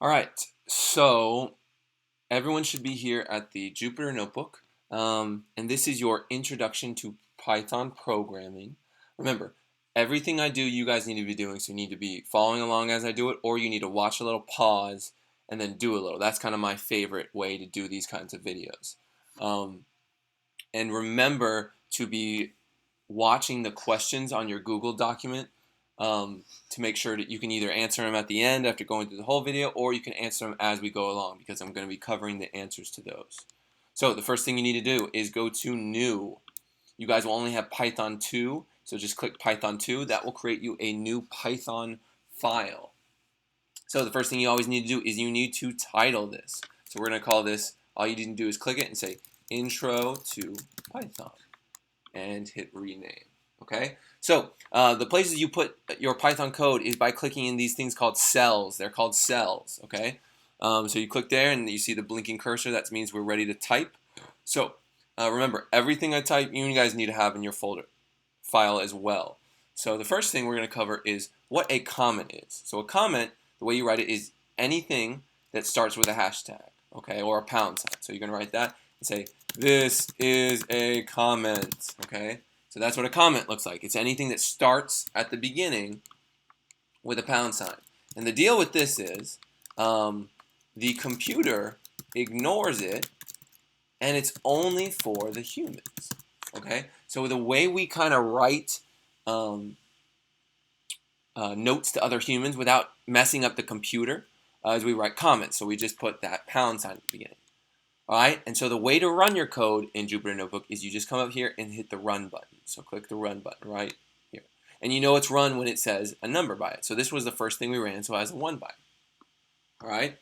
All right, so everyone should be here at the Jupyter Notebook, and this is your introduction to Python programming. Remember, everything I do, you guys need to be doing, so you need to be following along as I do it, or you need to watch a little, pause, and then do a little. That's kind of my favorite way to do these kinds of videos. Um, and remember to be watching the questions on your Google document to make sure that you can either answer them at the end after going through the whole video, or you can answer them as we go along because I'm going to be covering the answers to those. So the first thing you need to do is go to New. You guys will only have Python 2, so just click Python 2. That will create you a new Python file. So the first thing you always need to do is you need to title this. So we're going to call this, all you need to do is click it and say Intro to Python and hit rename. Okay, so the places you put your Python code is by clicking in these things called cells. They're called cells. Okay, so you click there and you see the blinking cursor. That means we're ready to type. So remember, everything I type, you guys need to have in your folder file as well. So the first thing we're going to cover is what a comment is. So a comment, the way you write it is anything that starts with a hashtag, okay, or a pound sign. So you're going to write that and say, this is a comment, okay? So that's what a comment looks like. It's anything that starts at the beginning with a pound sign. And the deal with this is the computer ignores it, and it's only for the humans, okay? So the way we kind of write notes to other humans without messing up the computer is we write comments. So we just put that pound sign at the beginning. All right, and so the way to run your code in Jupyter Notebook is you just come up here and hit the run button. So click the run button right here. And you know it's run when it says a number by it. So this was the first thing we ran, so it has a 1 by it. All right,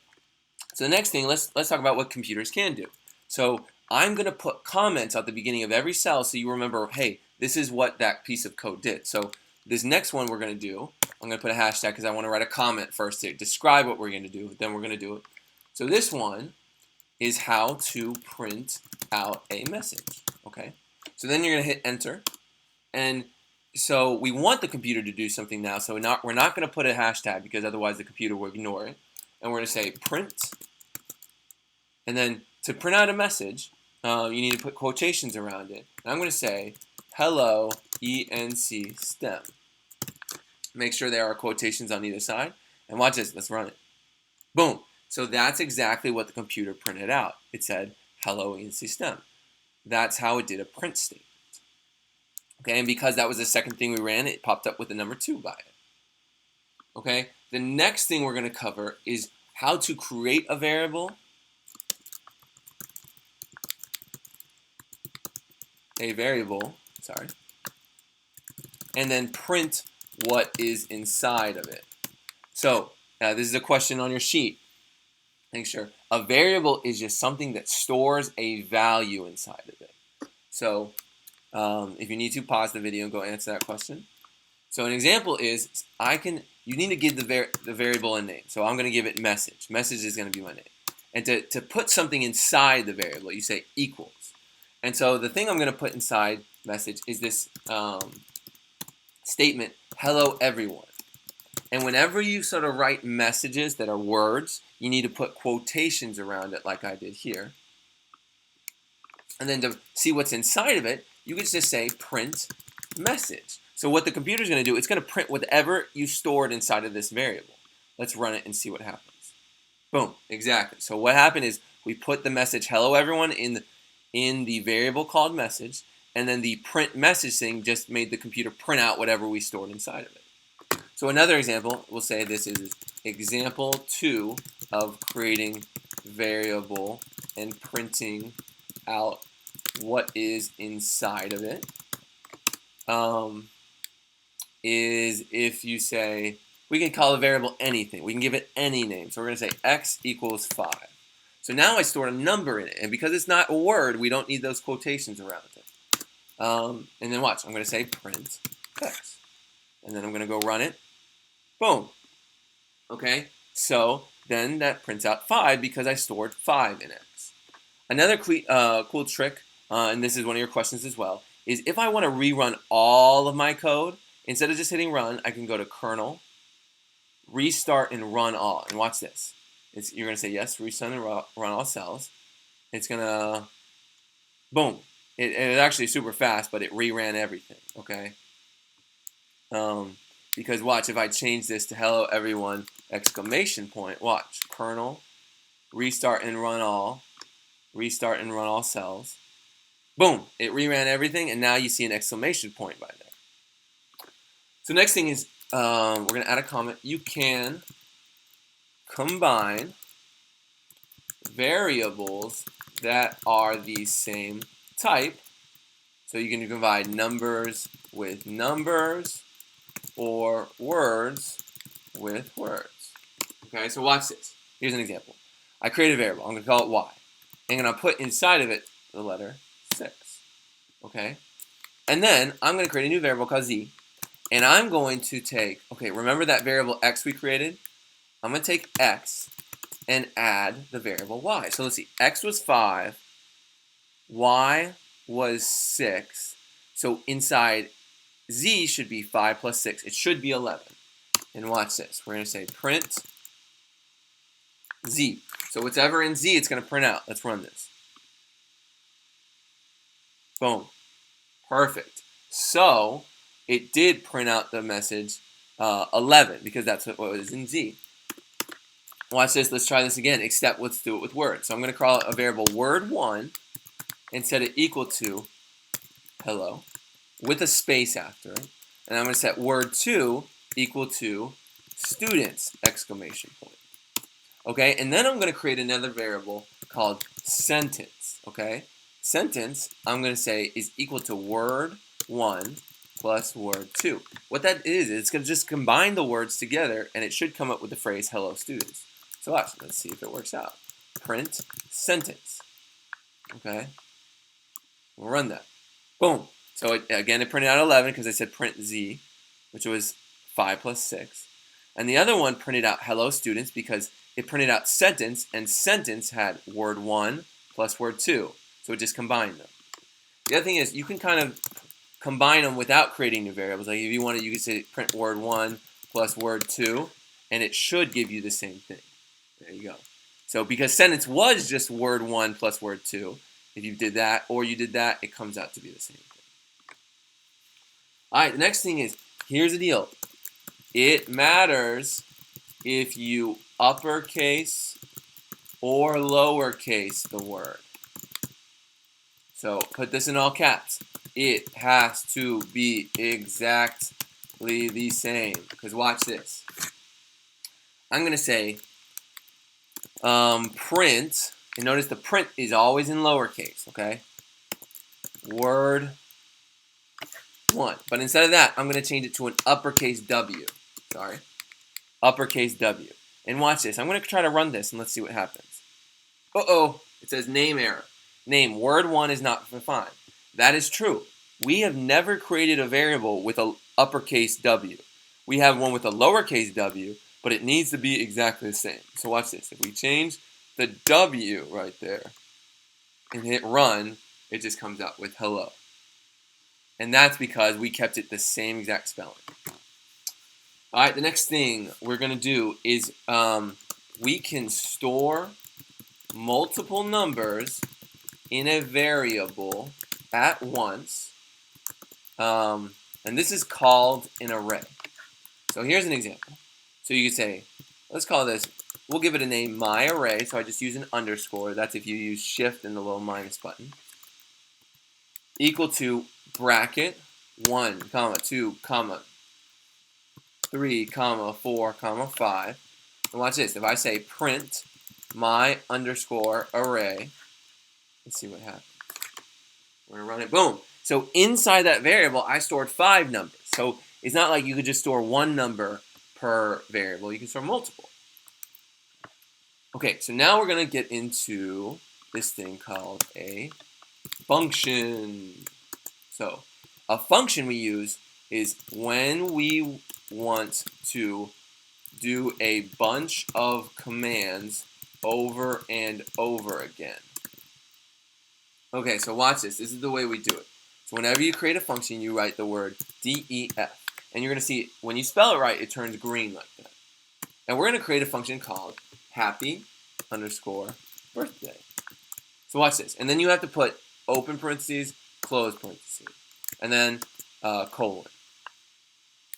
so the next thing, let's talk about what computers can do. So I'm going to put comments at the beginning of every cell so you remember, hey, this is what that piece of code did. So this next one we're going to do, I'm going to put a hashtag because I want to write a comment first to describe what we're going to do. Then we're going to do it. So this one is how to print out a message, okay? So then you're gonna hit enter, and so we want the computer to do something now, so we're not gonna put a hashtag because otherwise the computer will ignore it, and we're gonna say print, and then to print out a message, you need to put quotations around it, and I'm gonna say, hello, ENC STEM. Make sure there are quotations on either side, and watch this, let's run it. Boom. So that's exactly what the computer printed out. It said, hello ENC STEM. That's how it did a print statement. Okay, and because that was the second thing we ran, it popped up with the number 2 by it. Okay, the next thing we're going to cover is how to create a variable, and then print what is inside of it. So this is a question on your sheet. Make sure a variable is just something that stores a value inside of it. So if you need to, pause the video and go answer that question. So an example is you need to give the variable a name. So I'm going to give it message. Message is going to be my name. And to put something inside the variable, you say equals. And so the thing I'm going to put inside message is this statement, hello everyone. And whenever you sort of write messages that are words, you need to put quotations around it like I did here. And then to see what's inside of it, you can just say print message. So what the computer is going to do, it's going to print whatever you stored inside of this variable. Let's run it and see what happens. Boom, exactly. So what happened is we put the message hello everyone in the variable called message, and then the print message thing just made the computer print out whatever we stored inside of it. So another example, we'll say this is example 2 of creating variable and printing out what is inside of it. Is if you say, we can call a variable anything. We can give it any name. So we're going to say x equals 5. So now I stored a number in it. And because it's not a word, we don't need those quotations around it. And then watch. I'm going to say print x. And then I'm going to go run it. Boom. Okay, so then that prints out 5 because I stored 5 in x. Another cool trick, and this is one of your questions as well, is if I want to rerun all of my code, instead of just hitting run, I can go to kernel, restart, and run all. And watch this. You're going to say yes, restart and run all cells. It's going to, boom. It's actually super fast, but it reran everything, okay? Because watch, if I change this to hello everyone, exclamation point, watch, kernel, restart and run all cells. Boom, it reran everything, and now you see an exclamation point by there. So next thing is, we're going to add a comment. You can combine variables that are the same type. So you can combine numbers with numbers or words with words. Okay, so watch this. Here's an example. I create a variable. I'm going to call it y. And I'm going to put inside of it the letter 6. Okay? And then I'm going to create a new variable called z. And I'm going to take, okay, remember that variable x we created? I'm going to take x and add the variable y. So let's see. X was 5. Y was 6. So inside z should be 5 plus 6. It should be 11. And watch this. We're going to say print z. So whatever in z, it's going to print out. Let's run this. Boom. Perfect. So it did print out the message 11 because that's what was in z. Watch this. Let's try this again, except let's do it with words. So I'm going to call a variable word1 and set it equal to hello with a space after it. And I'm going to set word2 equal to students, exclamation point. Okay, and then I'm going to create another variable called sentence. Okay, sentence I'm going to say is equal to word1 plus word2. What that is, it's going to just combine the words together, and it should come up with the phrase hello students. So watch, let's see if it works out. Print sentence. Okay, we'll run that. Boom. So it printed out 11 because I said print z, which was 5 plus 6. And the other one printed out hello students because it printed out sentence, and sentence had word1 plus word2. So it just combined them. The other thing is you can kind of combine them without creating new variables. Like if you wanted, you could say print word1 plus word2, and it should give you the same thing. There you go. So because sentence was just word1 plus word2, if you did that or you did that, it comes out to be the same thing. All right, the next thing is, here's the deal. It matters if you uppercase or lowercase the word. So put this in all caps. It has to be exactly the same. Because watch this. I'm going to say print, and notice the print is always in lowercase, okay? Word 1. But instead of that, I'm going to change it to an uppercase W. Sorry. Uppercase W. And watch this. I'm going to try to run this, and let's see what happens. Uh-oh. It says name error. Name word1 is not defined. That is true. We have never created a variable with an uppercase W. We have one with a lowercase w, but it needs to be exactly the same. So watch this. If we change the W right there and hit run, it just comes out with hello. And that's because we kept it the same exact spelling. All right, the next thing we're going to do is we can store multiple numbers in a variable at once. And this is called an array. So here's an example. So you could say, let's call this, we'll give it a name, my array. So I just use an underscore. That's if you use shift and the little minus button. Equal to bracket 1, comma, 2, comma, 3, comma, 4, comma, 5. And watch this. If I say print my underscore array, let's see what happens. We're going to run it. Boom. So inside that variable, I stored 5 numbers. So it's not like you could just store one number per variable. You can store multiple. Okay, so now we're going to get into this thing called a function. So a function we use is when we want to do a bunch of commands over and over again. Okay, so watch this. This is the way we do it. So whenever you create a function, you write the word def. And you're going to see, when you spell it right, it turns green like that. And we're going to create a function called happy underscore birthday. So watch this. And then you have to put open parentheses, close parentheses, and then colon.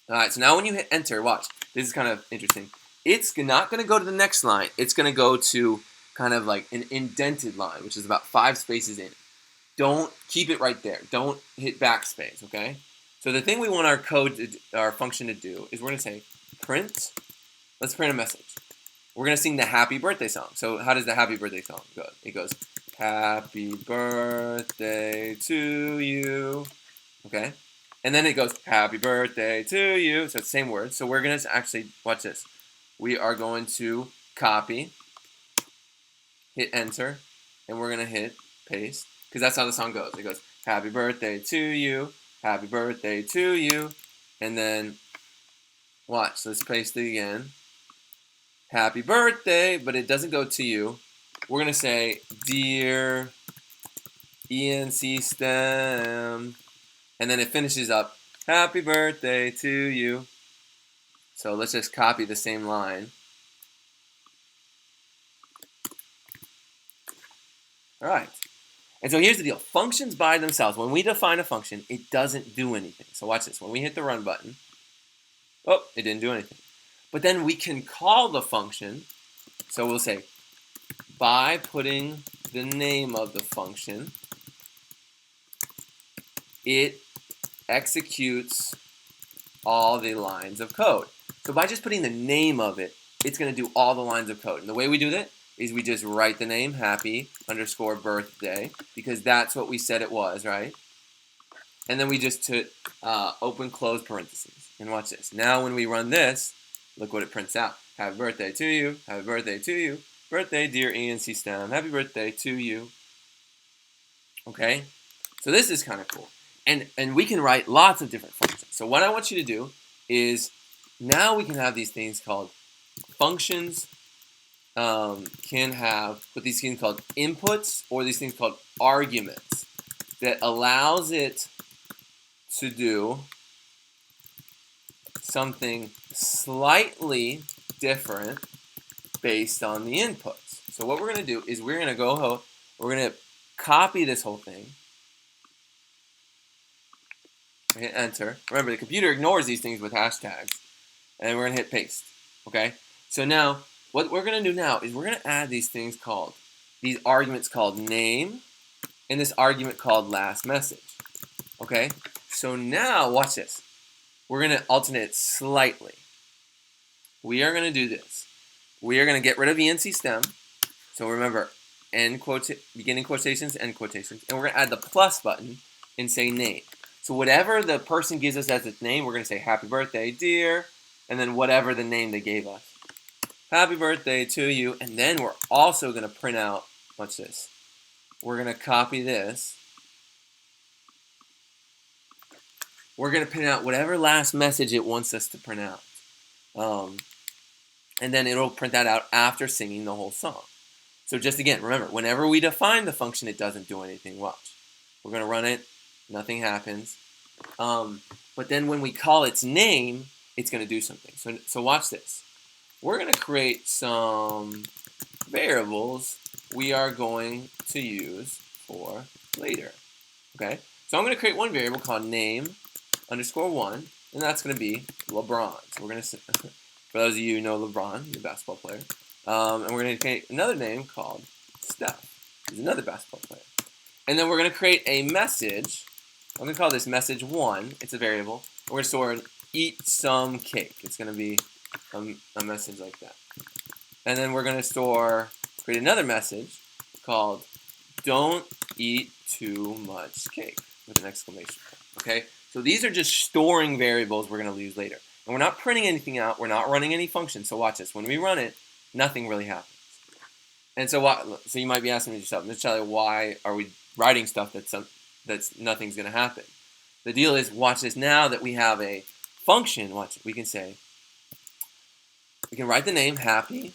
All right, so now when you hit enter, watch. This is kind of interesting. It's not going to go to the next line. It's going to go to kind of like an indented line, which is about 5 spaces in. Don't keep it right there. Don't hit backspace, okay? So the thing we want our function to do is we're going to say print. Let's print a message. We're going to sing the happy birthday song. So how does the happy birthday song go? It goes, happy birthday to you, okay? And then it goes, happy birthday to you. So it's the same word. So we're going to actually, watch this. We are going to copy, hit enter, and we're going to hit paste. Because that's how the song goes. It goes, happy birthday to you, happy birthday to you. And then, watch, let's paste it again. Happy birthday, but it doesn't go to you. We're going to say, dear ENC STEM. And then it finishes up, happy birthday to you. So let's just copy the same line. All right. And so here's the deal. Functions by themselves, when we define a function, it doesn't do anything. So watch this. When we hit the run button, oh, it didn't do anything. But then we can call the function. So we'll say, by putting the name of the function, it executes all the lines of code. So by just putting the name of it, it's going to do all the lines of code. And the way we do that is we just write the name, happy underscore birthday, because that's what we said it was, right? And then we just open, close parentheses. And watch this. Now when we run this, look what it prints out. Happy birthday to you, happy birthday to you, birthday dear ENC STEM, happy birthday to you. Okay? So this is kind of cool. And we can write lots of different functions. So what I want you to do is, now we can have these things called functions, can have what these things called inputs, or these things called arguments, that allows it to do something slightly different based on the inputs. So what we're going to do is we're going to copy this whole thing. Hit enter. Remember, the computer ignores these things with hashtags. And we're going to hit paste. Okay? So now, what we're going to do now is we're going to add these arguments called name, and this argument called last message. Okay? So now, watch this. We're going to alternate slightly. We are going to do this. We are going to get rid of ENC STEM. So remember, beginning quotations, end quotations. And we're going to add the plus button and say name. So whatever the person gives us as its name, we're going to say happy birthday, dear, and then whatever the name they gave us. Happy birthday to you. And then we're also going to print out, watch this. We're going to copy this. We're going to print out whatever last message it wants us to print out. And then it'll print that out after singing the whole song. So just again, remember, whenever we define the function, it doesn't do anything. Watch. We're going to run it. Nothing happens. But then when we call its name, it's going to do something. So watch this. We're going to create some variables we are going to use for later. Okay? So I'm going to create one variable called name _1, and that's going to be LeBron. So we're going to, for those of you who know LeBron, the basketball player, and we're going to create another name called Steph. He's another basketball player. And then we're going to create a message. I'm going to call this message1. It's a variable. We're going to store eat some cake. It's going to be a message like that. And then we're going to create another message called don't eat too much cake with an exclamation point. Okay? So these are just storing variables we're going to use later. And we're not printing anything out. We're not running any functions. So watch this. When we run it, nothing really happens. And so you might be asking yourself, Mr. Charlie, why are we writing stuff that's nothing's going to happen? The deal is, watch this. Now that we have a function, watch it. We can write the name happy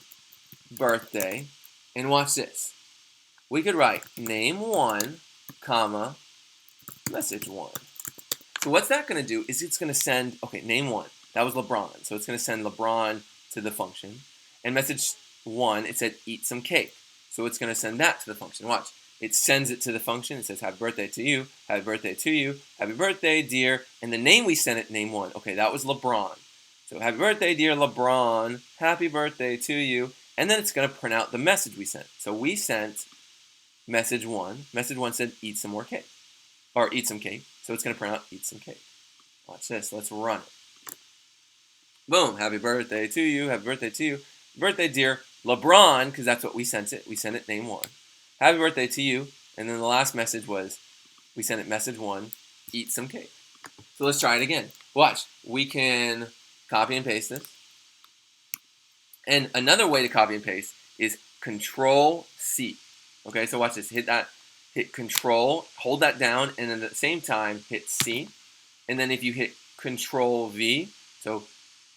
birthday, and watch this. We could write name1, comma, message1. So what's that going to do is it's going to send, okay, name1. That was LeBron. So it's going to send LeBron to the function. And 1, it said eat some cake. So it's going to send that to the function. Watch. It sends it to the function. It says happy birthday to you, happy birthday to you, happy birthday, dear. And the name we sent it, name 1. Okay, that was LeBron. So happy birthday, dear LeBron, happy birthday to you. And then it's going to print out the message we sent. So we sent message 1. Message 1 said eat some more cake. Or eat some cake. So it's going to print out eat some cake. Watch this. Let's run it. Boom. Happy birthday to you. Happy birthday to you. Birthday, dear LeBron, because that's what we sent it. We sent it name 1. Happy birthday to you. And then the last message was, we sent it message 1, eat some cake. So let's try it again. Watch. We can copy and paste this. And another way to copy and paste is Control C. Okay, so watch this. Hit that. Hit Control, hold that down, and then at the same time, hit C. And then if you hit Control V, so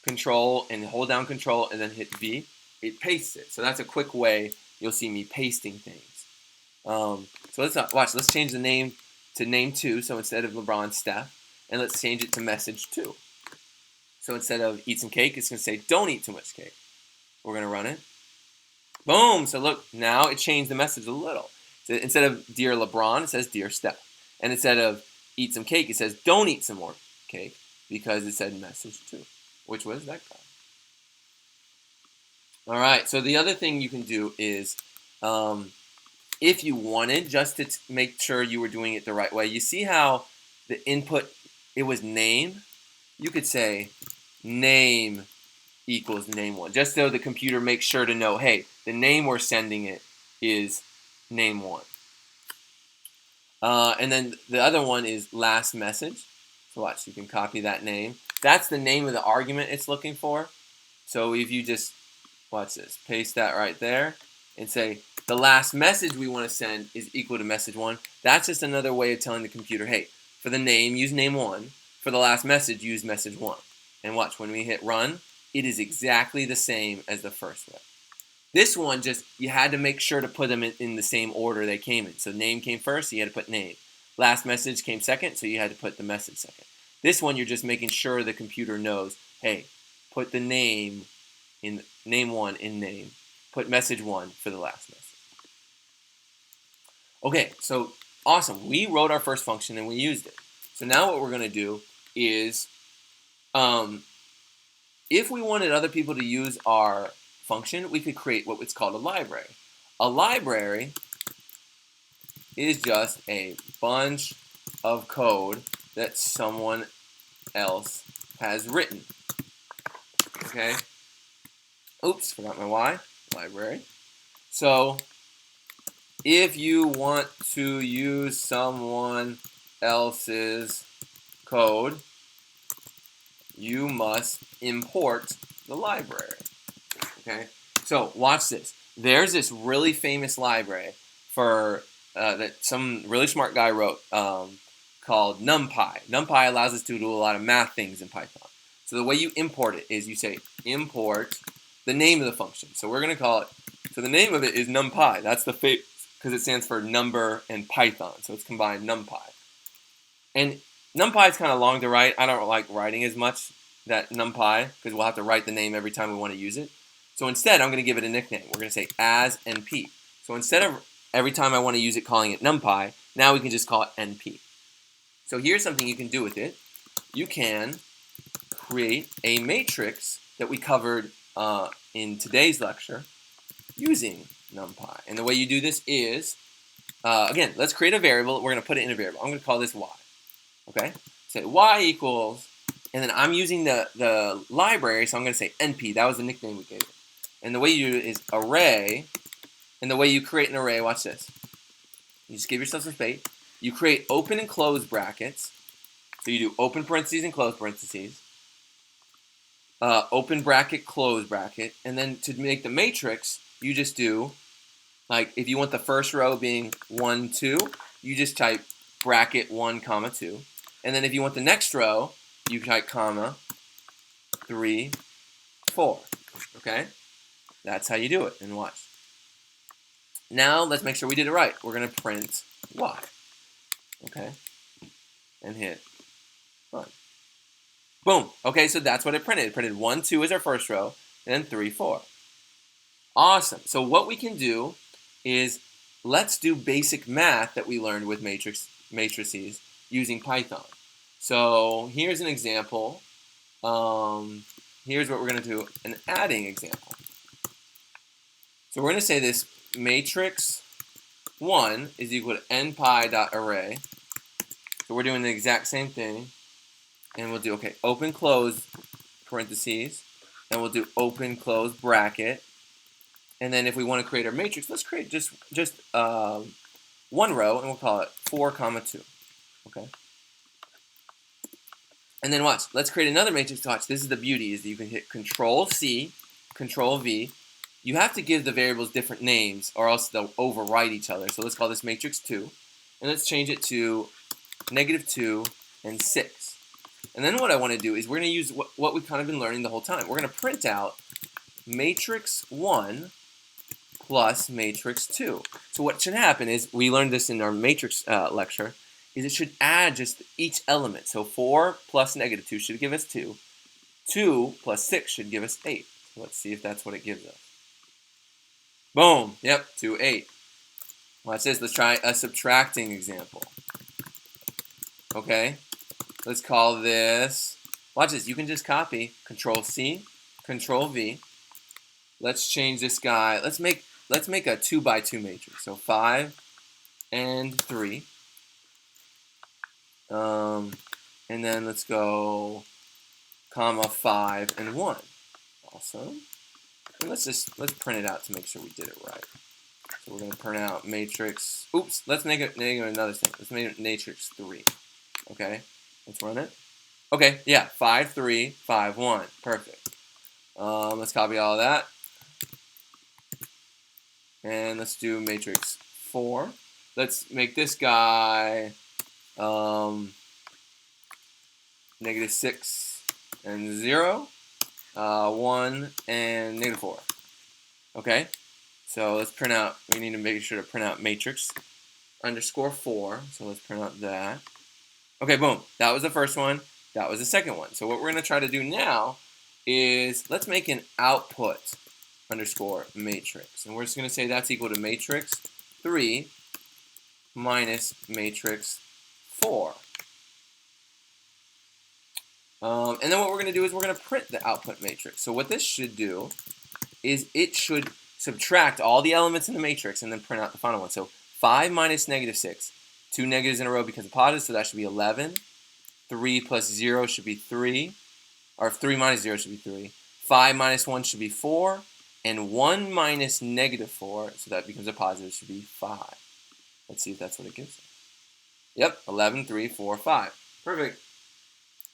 Control and hold down Control and then hit V, it pastes it. So that's a quick way you'll see me pasting things. So let's watch. Let's change the name to name 2. So instead of LeBron, Steph, and let's change it to message 2. So instead of eat some cake, it's going to say don't eat too much cake. We're going to run it. Boom. So look, now it changed the message a little. So instead of dear LeBron, it says dear Steph. And instead of eat some cake, it says don't eat some more cake because it said message 2, which was that guy. All right. So the other thing you can do is, if you wanted, just to make sure you were doing it the right way, you see how the input, it was name? You could say name equals name 1, just so the computer makes sure to know, hey, the name we're sending it is name 1. And then the other one is last message. So watch, you can copy that name. That's the name of the argument it's looking for. So if you just, watch this, paste that right there and say, the last message we want to send is equal to message 1. That's just another way of telling the computer, hey, for the name, use name 1. For the last message, use message 1. And watch, when we hit run, it is exactly the same as the first one. This one, just, you had to make sure to put them in the same order they came in. So name came first, so you had to put name. Last message came second, so you had to put the message second. This one, you're just making sure the computer knows, hey, put the name in name 1 in name. Put message 1 for the last message. Okay, so awesome. We wrote our first function and we used it. So now what we're going to do is, if we wanted other people to use our function, we could create what's called a library. A library is just a bunch of code that someone else has written. Okay? Oops, forgot my Y. Library. So, if you want to use someone else's code, you must import the library. Okay? So, watch this. There's this really famous library for that some really smart guy wrote called NumPy. NumPy allows us to do a lot of math things in Python. So the way you import it is you say import the name of the function. So we're going to call it, so the name of it is NumPy. That's the because it stands for number and Python. So it's combined NumPy. And NumPy is kind of long to write. I don't like writing as much that NumPy because we'll have to write the name every time we want to use it. So instead, I'm going to give it a nickname. We're going to say as NP. So instead of every time I want to use it calling it NumPy, now we can just call it NP. So here's something you can do with it. You can create a matrix that we covered in today's lecture using NumPy. And the way you do this is, again, let's create a variable. We're going to put it in a variable. I'm going to call this y. Okay? Say y equals, and then I'm using the library, so I'm going to say NP. That was the nickname we gave it. And the way you do it is array, and the way you create an array, watch this. You just give yourself some space. You create open and close brackets. So you do open parentheses and close parentheses. Open bracket, close bracket. And then to make the matrix, you just do, like if you want the first row being 1, 2, you just type bracket 1, comma 2. And then if you want the next row, you type comma 3, 4. Okay? That's how you do it. And watch. Now let's make sure we did it right. We're going to print y. Okay? And hit run. Boom. Okay, so that's what it printed. It printed 1, 2 as our first row, and then 3, 4. Awesome. So what we can do is let's do basic math that we learned with matrices using Python. So here's an example. Here's what we're going to do, an adding example. So we're going to say this matrix 1 is equal to npi.array. So we're doing the exact same thing. And we'll do, okay, open, close, parentheses. And we'll do open, close, bracket. And then if we want to create our matrix, let's create just one row, and we'll call it 4, 2. Okay. And then watch. Let's create another matrix. Watch. This is the beauty: is that you can hit Control C, Control V. You have to give the variables different names, or else they'll overwrite each other. So let's call this matrix 2, and let's change it to -2 and 6. And then what I want to do is we're going to use what we've kind of been learning the whole time. We're going to print out matrix 1 plus matrix 2. So what should happen is, we learned this in our matrix lecture, is it should add just each element. So 4 plus -2 should give us 2. 2 plus 6 should give us 8. So let's see if that's what it gives us. Boom. Yep, 2, 8. Watch this. Let's try a subtracting example. Okay. Let's call this, watch this. You can just copy Control C, Control V. Let's change this guy. Let's make a 2 by 2 matrix. So 5 and 3. And then let's go comma 5 and 1. Awesome. And let's print it out to make sure we did it right. So we're going to print out matrix. Oops. Let's make it another thing. Let's make it matrix 3. Okay. Let's run it. Okay. Yeah. 5 3 5 1. Perfect. Let's copy all of that. And let's do matrix 4. Let's make this guy -6 and 0, 1 and -4. Okay, so let's print out. We need to make sure to print out matrix _4. So let's print out that. Okay, boom. That was the first one. That was the second one. So what we're going to try to do now is let's make an output _matrix. And we're just going to say that's equal to matrix 3 minus matrix 4. And then what we're going to do is we're going to print the output matrix. So what this should do is it should subtract all the elements in the matrix and then print out the final one. So 5 minus -6. 2 negatives in a row because of positives, so that should be 11. 3 plus 0 should be 3. Or 3 minus 0 should be 3. 5 minus 1 should be 4. And 1 minus -4, so that becomes a positive, should be 5. Let's see if that's what it gives us. Yep, 11, 3, 4, 5. Perfect.